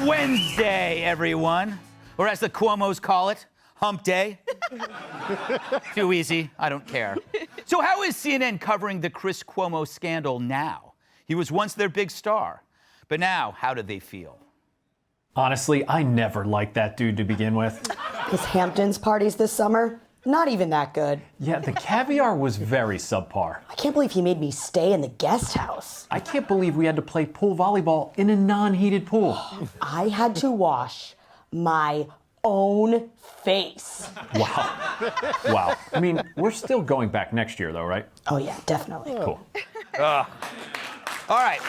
Wednesday, everyone. Or as the Cuomos call it, hump day. Too easy, I don't care. So how is CNN covering the Chris Cuomo scandal now? He was once their big star. But now, how do they feel? Honestly, I never liked that dude to begin with. His Hamptons parties this summer, not even that good. Yeah, the caviar was very subpar. I can't believe he made me stay in the guest house. I can't believe we had to play pool volleyball in a non-heated pool. I had to wash my own face. Wow. Wow. I mean, we're still going back next year, though, right? Oh, yeah, definitely. Cool. All right.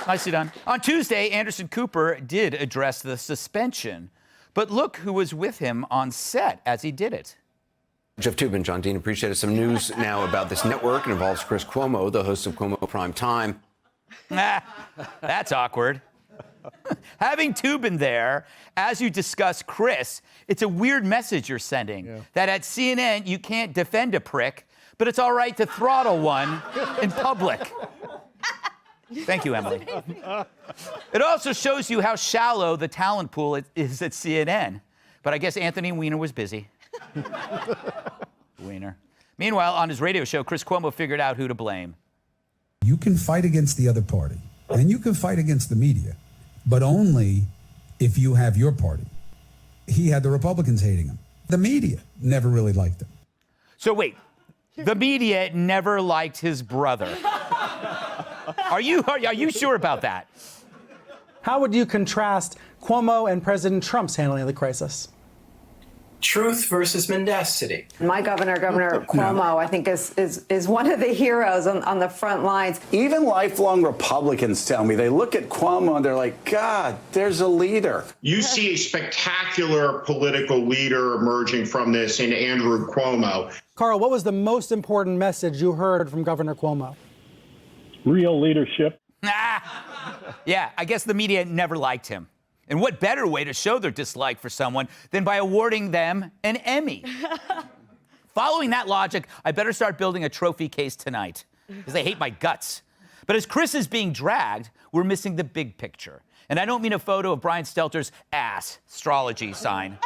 Nicely done. On Tuesday, Anderson Cooper did address the suspension. But look who was with him on set as he did it. Jeff Toobin, John Dean, appreciate it. Some news now about this network. It involves Chris Cuomo, the host of Cuomo Prime Time. That's awkward. Having Toobin there, as you discuss Chris, it's a weird message you're sending. That at CNN, you can't defend a prick, but it's all right to throttle one in public. Thank you, Emily. It also shows you how shallow the talent pool is at CNN. But I guess Anthony Weiner was busy. Weiner. Meanwhile, on his radio show, Chris Cuomo figured out who to blame. You can fight against the other party, and you can fight against the media, but only if you have your party. He had the Republicans hating him. The media never really liked him. So wait, the media never liked his brother. Are you sure about that? How would you contrast Cuomo and President Trump's handling of the crisis? Truth versus mendacity. My Governor Cuomo, I think, is one of the heroes on the front lines. Even lifelong Republicans tell me, they look at Cuomo and they're like, God, there's a leader. You see a spectacular political leader emerging from this in Andrew Cuomo. Carl, what was the most important message you heard from Governor Cuomo? Real leadership. Yeah, I guess the media never liked him. And what better way to show their dislike for someone than by awarding them an Emmy? Following that logic, I better start building a trophy case tonight, because they hate my guts. But as Chris is being dragged, we're missing the big picture. And I don't mean a photo of Brian Stelter's ass, astrology sign.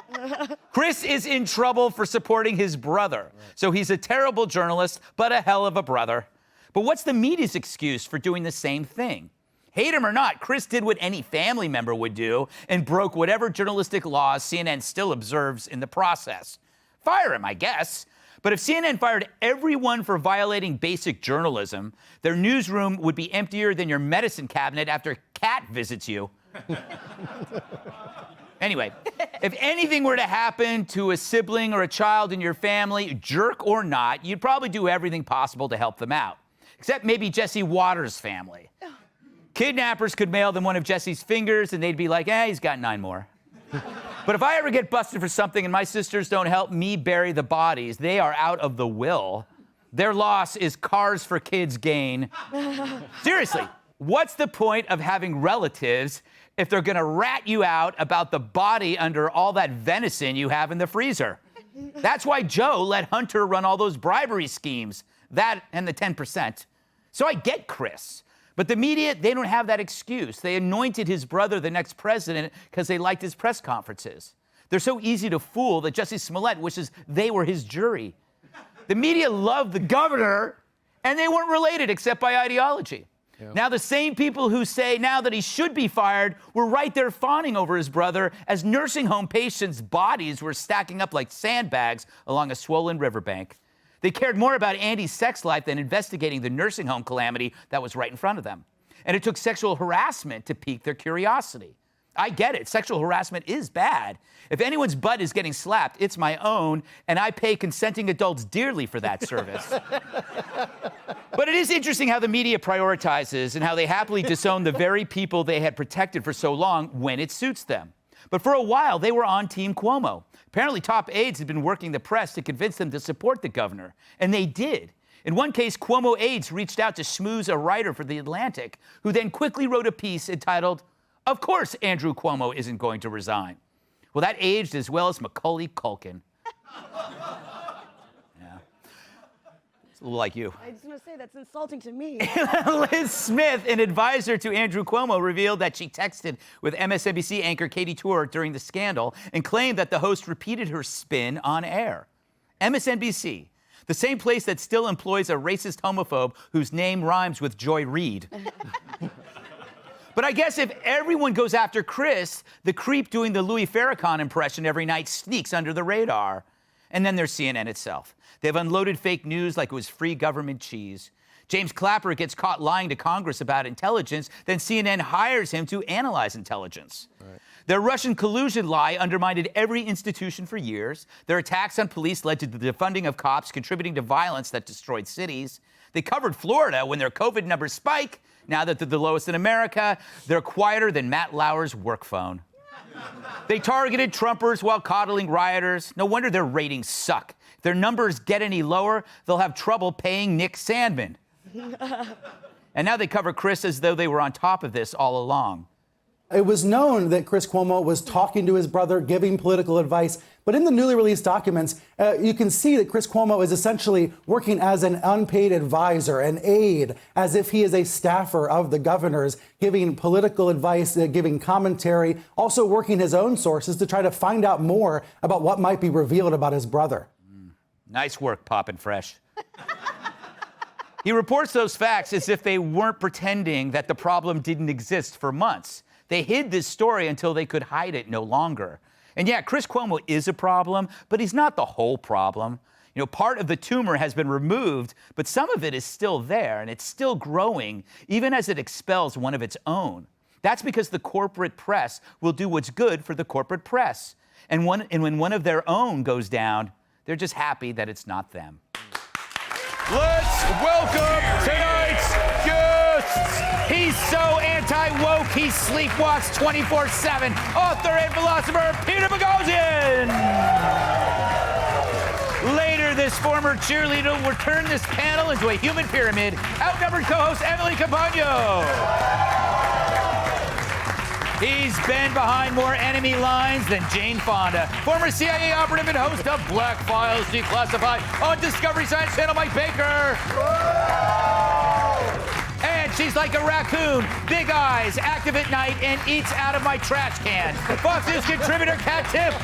Chris is in trouble for supporting his brother. So he's a terrible journalist, but a hell of a brother. But what's the media's excuse for doing the same thing? Hate him or not, Chris did what any family member would do and broke whatever journalistic laws CNN still observes in the process. Fire him, I guess. But if CNN fired everyone for violating basic journalism, their newsroom would be emptier than your medicine cabinet after Cat visits you. Anyway, if anything were to happen to a sibling or a child in your family, jerk or not, you'd probably do everything possible to help them out. Except maybe Jesse Waters' family. Kidnappers could mail them one of Jesse's fingers and they'd be like, he's got 9 more. But if I ever get busted for something and my sisters don't help me bury the bodies, they are out of the will. Their loss is Cars for Kids' gain. Seriously, what's the point of having relatives if they're gonna rat you out about the body under all that venison you have in the freezer? That's why Joe let Hunter run all those bribery schemes. That and the 10%. So I get Chris. But the media, they don't have that excuse. They anointed his brother the next president because they liked his press conferences. They're so easy to fool that Jussie Smollett wishes they were his jury. The media loved the governor, and they weren't related except by ideology. Yeah. Now the same people who say now that he should be fired were right there fawning over his brother as nursing home patients' bodies were stacking up like sandbags along a swollen riverbank. They cared more about Andy's sex life than investigating the nursing home calamity that was right in front of them. And it took sexual harassment to pique their curiosity. I get it. Sexual harassment is bad. If anyone's butt is getting slapped, it's my own, and I pay consenting adults dearly for that service. But it is interesting how the media prioritizes and how they happily disown the very people they had protected for so long when it suits them. But for a while, they were on Team Cuomo. Apparently, top aides had been working the press to convince them to support the governor. And they did. In one case, Cuomo aides reached out to schmooze a writer for The Atlantic, who then quickly wrote a piece entitled, "Of course Andrew Cuomo isn't going to resign." Well, that aged as well as Macaulay Culkin. Yeah. It's a little like you. I was going to say, that's insulting to me. Liz Smith, an advisor to Andrew Cuomo, revealed that she texted with MSNBC anchor Katie Tour during the scandal and claimed that the host repeated her spin on air. MSNBC, the same place that still employs a racist homophobe whose name rhymes with Joy Reid. But I guess if everyone goes after Chris, the creep doing the Louis Farrakhan impression every night sneaks under the radar. And then there's CNN itself. They've unloaded fake news like it was free government cheese. James Clapper gets caught lying to Congress about intelligence, then CNN hires him to analyze intelligence. Right. Their Russian collusion lie undermined every institution for years. Their attacks on police led to the defunding of cops, contributing to violence that destroyed cities. They covered Florida when their COVID numbers spike. Now that they're the lowest in America, they're quieter than Matt Lauer's work phone. They targeted Trumpers while coddling rioters. No wonder their ratings suck. If their numbers get any lower, they'll have trouble paying Nick Sandmann. And now they cover Chris as though they were on top of this all along. It was known that Chris Cuomo was talking to his brother, giving political advice. But in the newly released documents, you can see that Chris Cuomo is essentially working as an unpaid advisor, an aide, as if he is a staffer of the governor's, giving political advice, giving commentary, also working his own sources to try to find out more about what might be revealed about his brother. Nice work, Poppin' Fresh. He reports those facts as if they weren't pretending that the problem didn't exist for months. They hid this story until they could hide it no longer. And yeah, Chris Cuomo is a problem, but he's not the whole problem. You know, part of the tumor has been removed, but some of it is still there, and it's still growing, even as it expels one of its own. That's because the corporate press will do what's good for the corporate press. And when one of their own goes down, they're just happy that it's not them. Let's welcome tonight's guests. He's so anti-woke, he sleepwalks 24/7. Author and philosopher, Peter Boghossian. Later, this former cheerleader will turn this panel into a human pyramid. Outnumbered co-host Emily Campagno. He's been behind more enemy lines than Jane Fonda. Former CIA operative and host of Black Files Declassified on Discovery Science Channel, Mike Baker. And she's like a raccoon, big eyes, active at night, and eats out of my trash can. Fox News contributor Kat Tiff.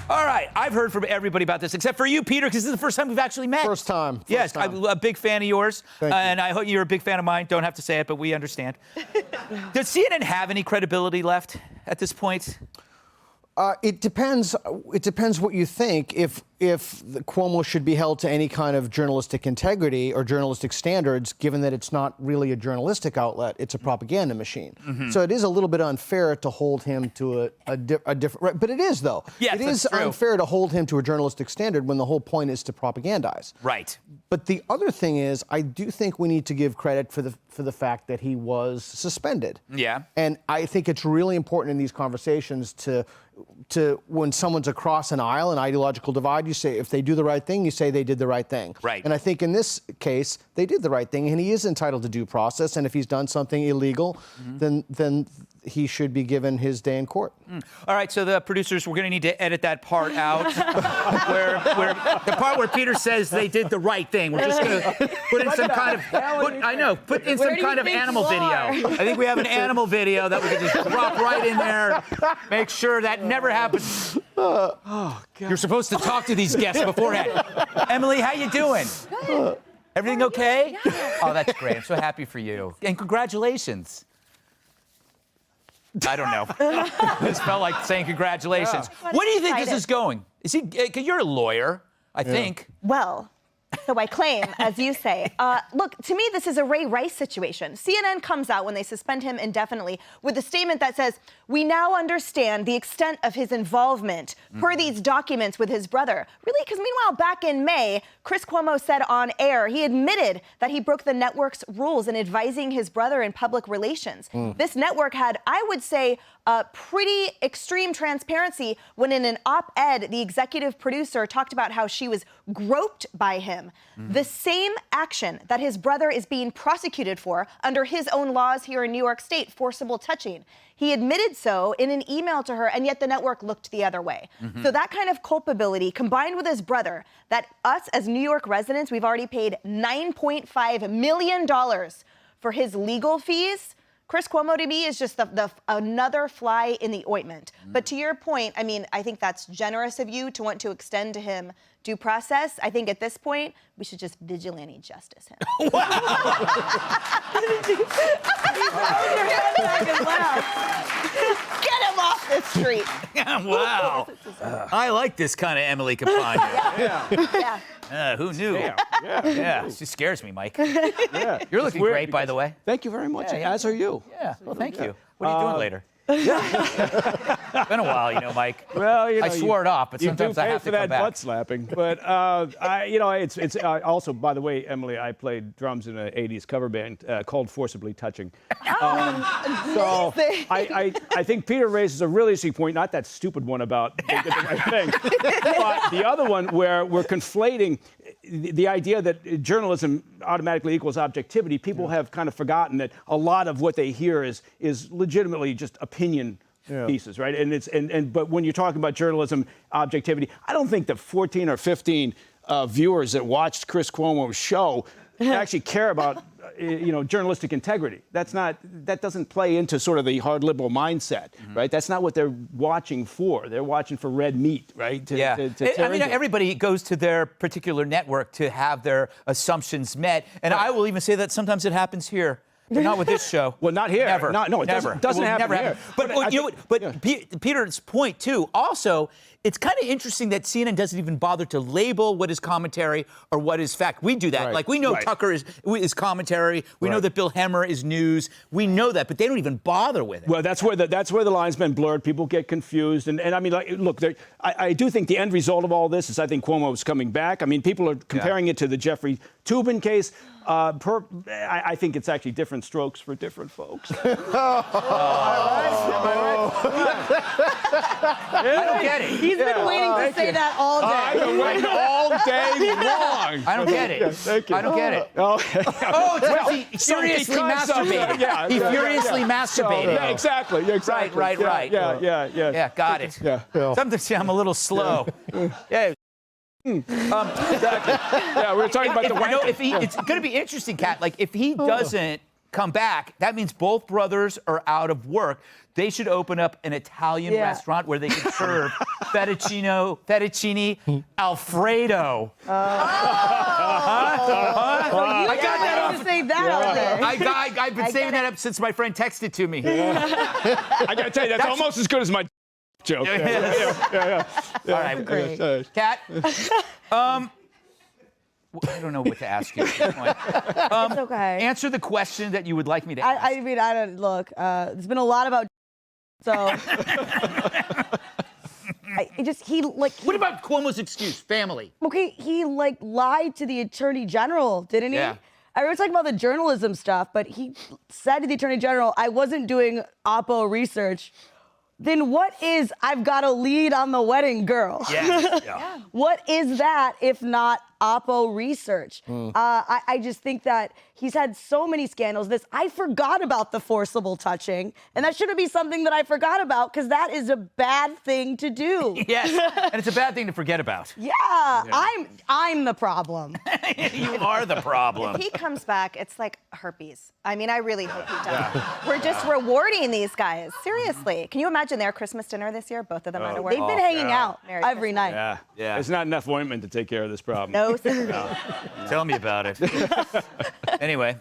All right, I've heard from everybody about this, except for you, Peter, because this is the first time we've actually met. First time. Yes, I'm a big fan of yours. Thank you. And I hope you're a big fan of mine. Don't have to say it, but we understand. Does CNN have any credibility left at this point? It depends. It depends what you think. If the Cuomo should be held to any kind of journalistic integrity or journalistic standards, given that it's not really a journalistic outlet, it's a propaganda machine. Mm-hmm. So it is a little bit unfair to hold him to a different. Right, but it is though. Yes, it is unfair to hold him to a journalistic standard when the whole point is to propagandize. Right. But the other thing is, I do think we need to give credit for the fact that he was suspended. Yeah. And I think it's really important in these conversations to when someone's across an aisle, an ideological divide, you say if they do the right thing, you say they did the right thing. Right. And I think in this case, they did the right thing, and he is entitled to due process. And if he's done something illegal, then he should be given his day in court. All right, so the producers, we're going to need to edit that part out, where the part where Peter says they did the right thing. We're just going to put in some kind of, put in some kind of animal video. I think we have an animal video that we can just drop right in there, make sure that never happens. Oh, God. You're supposed to talk to these guests beforehand. Emily, how you doing? Good. Everything okay? Yeah. Oh, that's great. I'm so happy for you. And congratulations. I don't know. This felt like saying congratulations. Yeah. What do you think this is going? Is he? You're a lawyer, I think. Well, so I claim, as you say. Look, to me, this is a Ray Rice situation. CNN comes out when they suspend him indefinitely with a statement that says, we now understand the extent of his involvement per these documents with his brother. Really? Because meanwhile, back in May, Chris Cuomo said on air, he admitted that he broke the network's rules in advising his brother in public relations. This network had, I would say, pretty extreme transparency when in an op-ed, the executive producer talked about how she was groped by him him. The same action that his brother is being prosecuted for under his own laws here in New York State, forcible touching. He admitted so in an email to her, and yet the network looked the other way. So that kind of culpability, combined with his brother, that us as New York residents, we've already paid $9.5 million for his legal fees. Chris Cuomo, to me, is just another fly in the ointment. But to your point, I mean, I think that's generous of you to want to extend to him due process. I think at this point, we should just vigilante justice him. Get him off the street. Wow. I like this kind of Emily Campagna. Yeah. Who knew? Yeah. She scares me, Mike. Yeah. You're looking great, by the way. Thank you very much. As are you. Yeah. Well, thank you. What are you doing later? It's been a while, Mike. Well, I swore it off, but sometimes I have to for come that back. butt slapping. But it's also, by the way, Emily, I played drums in an '80s cover band called Forcibly Touching. So I think Peter raises a really interesting point, not that stupid one about they did the right thing, but the other one where we're conflating the idea that journalism automatically equals objectivity. People have kind of forgotten that a lot of what they hear is legitimately just opinion pieces, right? But when you're talking about journalism objectivity, I don't think the 14 or 15 viewers that watched Chris Cuomo's show actually care about journalistic integrity. That doesn't play into sort of the hard liberal mindset, right? That's not what they're watching for. They're watching for red meat, right? Everybody goes to their particular network to have their assumptions met, and I will even say that sometimes it happens here. But not with this show. Well, not here. Never. No, it never. doesn't happen never here. But Peter's point, too, also, it's kind of interesting that CNN doesn't even bother to label what is commentary or what is fact. We do that. Right. Like, we know Tucker is commentary. We know that Bill Hemmer is news. We know that, but they don't even bother with it. Well, that's where the line's been blurred. People get confused. And I mean, look, I do think the end result of all this is I think Cuomo is coming back. I mean, people are comparing it to the Jeffrey Toobin case. I think it's actually different strokes for different folks. I don't get it. He's been waiting to say that all day. I've been waiting all day long. I don't get it. Thank you. I don't get it. Okay. Oh, it's because he furiously masturbated. He furiously masturbated. Yeah, exactly. Right. Yeah, got it. Yeah. Sometimes I'm a little slow. Yeah. Exactly. Yeah, we were talking about It's going to be interesting, Kat. Like, if he doesn't come back, that means both brothers are out of work. They should open up an Italian restaurant where they can serve fettuccine Alfredo. I got that off. Say that out there. I've been saving that up since my friend texted to me. I got to tell you, that's almost as good as my joke. Yeah. All right, great. Kat, I don't know what to ask you at this point. It's okay. Answer the question that you would like me to ask. I mean, I don't look. There's been a lot about so. What about Cuomo's excuse? Family. Okay, he lied to the attorney general, didn't he? Yeah. I was talking about the journalism stuff, but he said to the attorney general, "I wasn't doing Oppo research." Then what is I've got a lead on the wedding girl? Yeah. What is that if not Oppo research? I just think that he's had so many scandals. I forgot about the forcible touching, and that shouldn't be something that I forgot about because that is a bad thing to do. Yes, and it's a bad thing to forget about. Yeah. I'm the problem. You are the problem. If he comes back, it's like herpes. I mean, I really hope he does. We're just rewarding these guys. Seriously. Can you imagine their Christmas dinner this year? Both of them out of work. They've been hanging out every night. Yeah. There's not enough ointment to take care of this problem. No, sir. Tell me about it. Anyway.